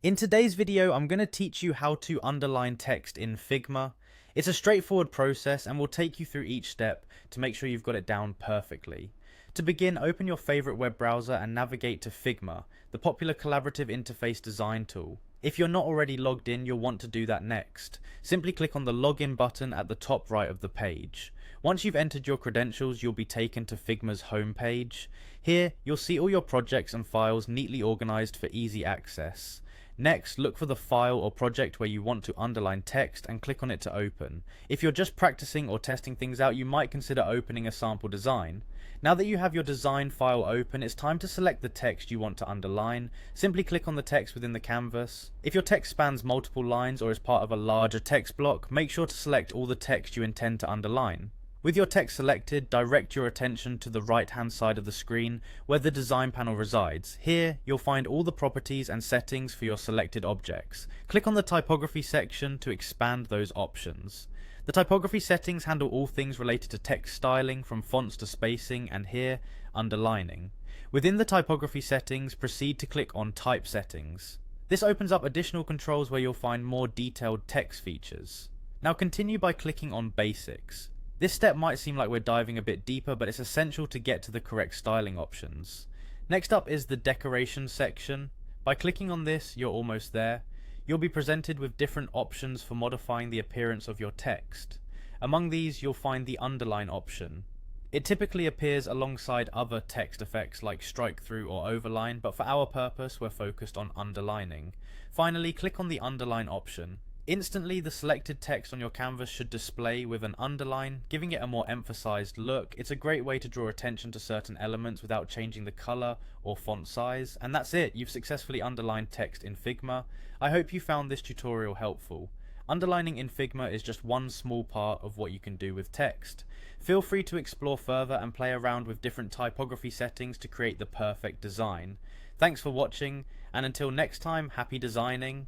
In today's video, I'm going to teach you how to underline text in Figma. It's a straightforward process and we'll take you through each step to make sure you've got it down perfectly. To begin, open your favorite web browser and navigate to Figma, the popular collaborative interface design tool. If you're not already logged in, you'll want to do that next. Simply click on the login button at the top right of the page. Once you've entered your credentials, you'll be taken to Figma's home page. Here, you'll see all your projects and files neatly organized for easy access. Next, look for the file or project where you want to underline text and click on it to open. If you're just practicing or testing things out, you might consider opening a sample design. Now that you have your design file open, it's time to select the text you want to underline. Simply click on the text within the canvas. If your text spans multiple lines or is part of a larger text block, make sure to select all the text you intend to underline. With your text selected, direct your attention to the right-hand side of the screen where the design panel resides. Here, you'll find all the properties and settings for your selected objects. Click on the typography section to expand those options. The typography settings handle all things related to text styling, from fonts to spacing, and here, underlining. Within the typography settings, proceed to click on Type Settings. This opens up additional controls where you'll find more detailed text features. Now continue by clicking on Basics. This step might seem like we're diving a bit deeper, but it's essential to get to the correct styling options. Next up is the Decoration section. By clicking on this, you're almost there. You'll be presented with different options for modifying the appearance of your text. Among these, you'll find the Underline option. It typically appears alongside other text effects like strike through or overline, but for our purpose, we're focused on underlining. Finally, click on the Underline option. Instantly, the selected text on your canvas should display with an underline, giving it a more emphasized look. It's a great way to draw attention to certain elements without changing the color or font size. And that's it, you've successfully underlined text in Figma. I hope you found this tutorial helpful. Underlining in Figma is just one small part of what you can do with text. Feel free to explore further and play around with different typography settings to create the perfect design. Thanks for watching, and until next time, happy designing.